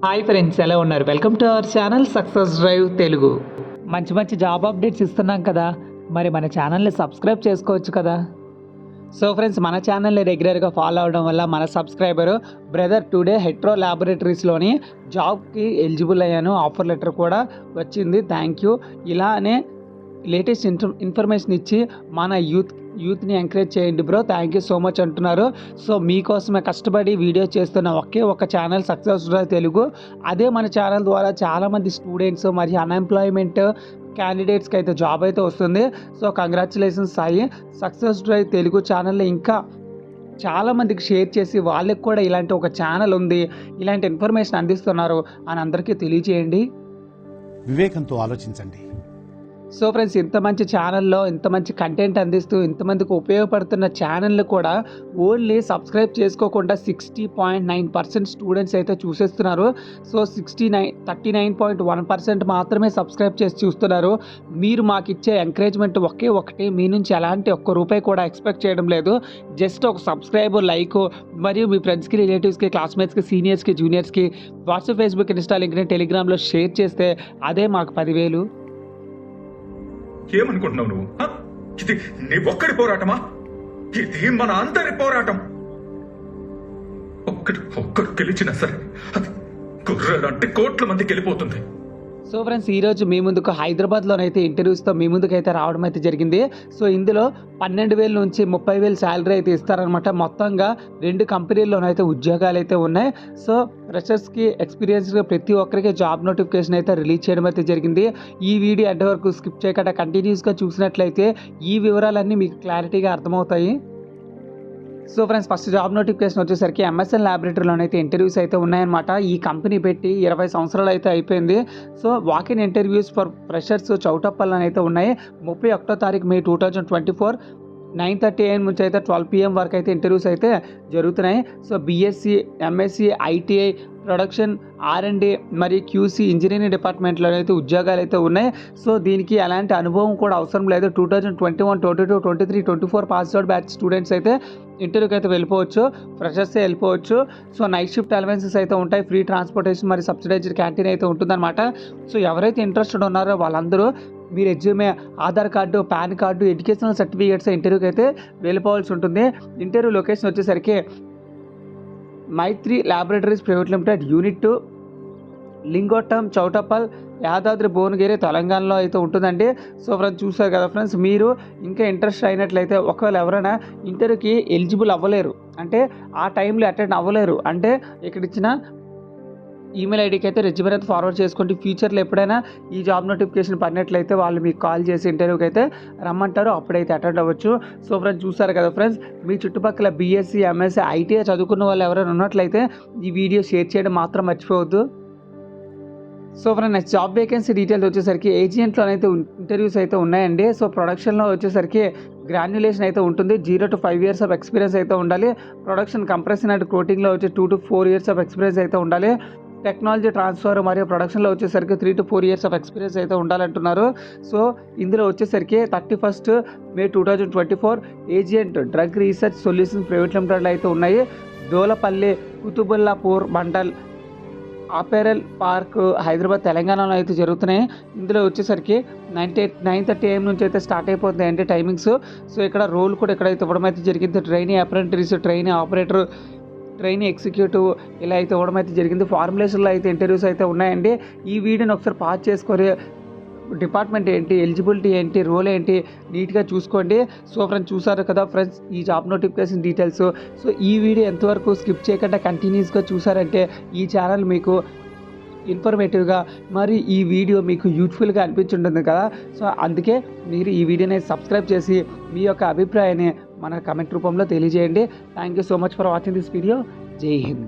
Hi friends, ఎలా ఉన్నారు? Welcome to our channel success drive Telugu. మంచి మంచి జాబ్ అప్డేట్స్ ఇస్తున్నాం కదా, మరి మన ఛానల్ని సబ్స్క్రైబ్ చేసుకోవచ్చు కదా. సో ఫ్రెండ్స్, మన ఛానల్ని రెగ్యులర్గా ఫాలో అవడం వల్ల మన సబ్స్క్రైబరు బ్రదర్ టుడే హెట్రో ల్యాబొరేటరీస్లోని జాబ్కి ఎలిజిబుల్ అయ్యాను, ఆఫర్ లెటర్ కూడా వచ్చింది, థ్యాంక్ యూ. ఇలానే లేటెస్ట్ ఇన్ఫర్మేషన్ ఇచ్చి మన యూత్ని ఎంకరేజ్ చేయండి bro, thank you so much అంటున్నారు. సో మీకోసమే కష్టపడి వీడియో చేస్తున్న ఒకే ఒక ఛానల్ సక్సెస్ డ్రైవ్ తెలుగు. అదే మన ఛానల్ ద్వారా చాలామంది స్టూడెంట్స్ మరియు అన్ఎంప్లాయ్మెంట్ క్యాండిడేట్స్కి అయితే జాబ్ అయితే వస్తుంది. So congratulations Sai. Success drive Telugu ఛానల్లో ఇంకా చాలామందికి షేర్ చేసి వాళ్ళకి కూడా ఇలాంటి ఒక ఛానల్ ఉంది, ఇలాంటి ఇన్ఫర్మేషన్ అందిస్తున్నారు అని అందరికీ తెలియజేయండి. వివేకంతో ఆలోచించండి. సో ఫ్రెండ్స్, ఇంత మంచి ఛానల్లో ఇంత మంచి కంటెంట్ అందిస్తూ ఇంతమందికి ఉపయోగపడుతున్న ఛానల్ని కూడా ఓన్లీ సబ్స్క్రైబ్ చేసుకోకుండా 60.9% స్టూడెంట్స్ అయితే చూసేస్తున్నారు. సో 39% మాత్రమే సబ్స్క్రైబ్ చేసి చూస్తున్నారు. మీరు మాకు ఇచ్చే ఎంకరేజ్మెంట్ ఒకటి, మీ నుంచి ఎలాంటి ఒక్క రూపాయి కూడా ఎక్స్పెక్ట్ చేయడం లేదు. జస్ట్ ఒక సబ్స్క్రైబ్, లైక్ మరియు మీ ఫ్రెండ్స్కి, రిలేటివ్స్కి, క్లాస్మేట్స్కి, సీనియర్స్కి, జూనియర్స్కి వాట్సాప్, ఫేస్బుక్, ఇన్స్టా లింక్ని టెలిగ్రామ్లో షేర్ చేస్తే అదే మాకు 10,000. ఏమనుకుంటున్నావు నువ్వు? ఇది నీ ఒక్కడి పోరాటమా? ఇది మన అందరి పోరాటం. ఒక్కడు గెలిచినా సరే అది గుర్రాలంటే కోట్ల మందికి వెళ్ళిపోతుంది. సో ఫ్రెండ్స్, ఈరోజు మీ ముందుకు హైదరాబాద్లోనైతే ఇంటర్వ్యూస్తో మీ ముందుకు అయితే రావడం అయితే జరిగింది. సో ఇందులో 12,000 నుంచి 30,000 శాలరీ అయితే ఇస్తారనమాట. మొత్తంగా 2 కంపెనీల్లోనైతే ఉద్యోగాలు అయితే ఉన్నాయి. సో ఫ్రెషర్స్కి, ఎక్స్పీరియన్స్గా ప్రతి ఒక్కరికి జాబ్ నోటిఫికేషన్ అయితే రిలీజ్ చేయడం అయితే జరిగింది. ఈ వీడియో ఎండ్ వరకు స్కిప్ చేయకుండా కంటిన్యూస్గా చూసినట్లయితే ఈ వివరాలన్నీ మీకు క్లారిటీగా అర్థమవుతాయి. So friends, first job notification వచ్చేసరికి MSN ల్యాబొరేటరీలోనైతే ఇంటర్వ్యూస్ అయితే ఉన్నాయన్నమాట. ఈ కంపెనీ పెట్టి 20 సంవత్సరాలు అయితే అయిపోయింది. So walk in interviews for freshers చౌటప్పల్లో అయితే ఉన్నాయి. 31వ తారీఖు మే 2024 9:30 AM నుంచి అయితే 12 PM వరకు అయితే ఇంటర్వ్యూస్ అయితే జరుగుతున్నాయి. So BSc, MSc, ITI, production, R&D మరియు QC ఇంజనీరింగ్ డిపార్ట్మెంట్లో అయితే ఉద్యోగాలు అయితే ఉన్నాయి. సో దీనికి ఎలాంటి అనుభవం కూడా అవసరం లేదు. 2021, 22, 23, 24 పాస్ అవుట్ బ్యాచ్ స్టూడెంట్స్ అయితే ఇంటర్వ్యూకి అయితే వెళ్ళిపోవచ్చు, ఫ్రెషర్సే వెళ్ళిపోవచ్చు. సో నైట్ షిఫ్ట్ అలవెన్సెస్ అయితే ఉంటాయి, ఫ్రీ ట్రాన్స్పోర్టేషన్ మరియు సబ్సిడైజ్డ్ క్యాంటీన్ అయితే ఉంటుందన్నమాట. సో ఎవరైతే ఇంట్రెస్టెడ్ ఉన్నారో వాళ్ళందరూ మీ resume, Aadhaar card, PAN card, educational certificates ఇంటర్వ్యూకి అయితే వెళ్ళిపోవాల్సి ఉంటుంది. ఇంటర్వ్యూ లొకేషన్ వచ్చేసరికి Maitri laboratories private limited, unit 2, Lingottam, Choutuppal, Yadadri Bhuvanagiri, తెలంగాణలో అయితే ఉంటుందండి. సో ఫ్రెండ్స్, చూసారు కదా ఫ్రెండ్స్, మీరు ఇంకా ఇంట్రెస్ట్ అయినట్లయితే ఒకవేళ ఎవరైనా ఇంటర్వ్యూకి ఎలిజిబుల్ అవ్వలేరు అంటే ఆ టైంలో అటెండ్ అవ్వలేరు అంటే ఇక్కడ ఇచ్చిన ఈమెయిల్ ఐడికి అయితే రెజ్యూమే అయితే ఫార్వర్డ్ చేసుకోండి. ఫ్యూచర్లో ఎప్పుడైనా ఈ జాబ్ నోటిఫికేషన్ పడినట్లయితే వాళ్ళు మీకు కాల్ చేసి ఇంటర్వ్యూకి అయితే రమ్మంటారు, అప్పుడైతే అటెండ్ అవ్వచ్చు. సో ఫ్రెండ్స్, చూసారు కదా ఫ్రెండ్స్, మీ చుట్టుపక్కల BSc, MSc, ITI చదువుకున్న వాళ్ళు ఎవరైనా ఉన్నట్లయితే ఈ వీడియో షేర్ చేయడం మాత్రం మర్చిపోవద్దు. So friend, next job vacancy details వచ్చేసరికి ఏజిఎంట్లోనైతే ఇంటర్వ్యూస్ అయితే ఉన్నాయండి. సో ప్రొడక్షన్లో వచ్చేసరికి గ్రాన్యులేషన్ అయితే ఉంటుంది. 0 to 5 years ఆఫ్ ఎక్స్పీరియన్స్ అయితే ఉండాలి. ప్రొడక్షన్, కంప్రెషన్ అండ్ కోటింగ్లో వచ్చి 2 to 4 years ఆఫ్ ఎక్స్పీరియన్స్ అయితే ఉండాలి. టెక్నాలజీ ట్రాన్స్ఫర్ మరియు ప్రొడక్షన్లో వచ్చేసరికి 3 to 4 years ఆఫ్ ఎక్స్పీరియన్స్ అయితే ఉండాలంటున్నారు. సో ఇందులో వచ్చేసరికి 31st మే 2024 ఏజియంట్ డ్రగ్ రీసెర్చ్ సొల్యూషన్ ప్రైవేట్ లిమిటెడ్లో అయితే ఉన్నాయి. దోలపల్లి, కుతుబుల్లాపూర్ మండల్, అపెరల్ పార్క్, హైదరాబాద్, తెలంగాణలో అయితే జరుగుతున్నాయి. ఇందులో వచ్చేసరికి 9:30 AM నుంచి అయితే స్టార్ట్ అయిపోతుంది అంటే టైమింగ్స్. సో ఇక్కడ రోల్ కూడా ఇక్కడైతే ఇవ్వడం అయితే జరిగింది. Trainee apprentice, trainee operator, trainee executive ఇలా అయితే ఇవ్వడం అయితే జరిగింది. ఫార్ములేషన్లో అయితే ఇంటర్వ్యూస్ అయితే ఉన్నాయండి. ఈ వీడియోని ఒకసారి పాజ్ చేసుకొని డిపార్ట్మెంట్ ఏంటి, ఎలిజిబిలిటీ ఏంటి, రోల్ ఏంటి నీట్గా చూసుకోండి. సో ఫ్రెండ్స్, చూసారు కదా ఫ్రెండ్స్ ఈ జాబ్ నోటిఫికేషన్ డీటెయిల్స్. సో ఈ వీడియో ఎంతవరకు స్కిప్ చేయకుండా కంటిన్యూస్గా చూసారంటే ఈ ఛానల్ మీకు ఇన్ఫర్మేటివ్గా మరి ఈ వీడియో మీకు యూజ్ఫుల్గా అనిపించుంటుంది కదా. సో అందుకే మీరు ఈ వీడియోని సబ్స్క్రైబ్ చేసి మీ యొక్క అభిప్రాయాన్ని మన కమెంట్ రూపంలో తెలియజేయండి. Thank you so much for watching this video. జై హింద్.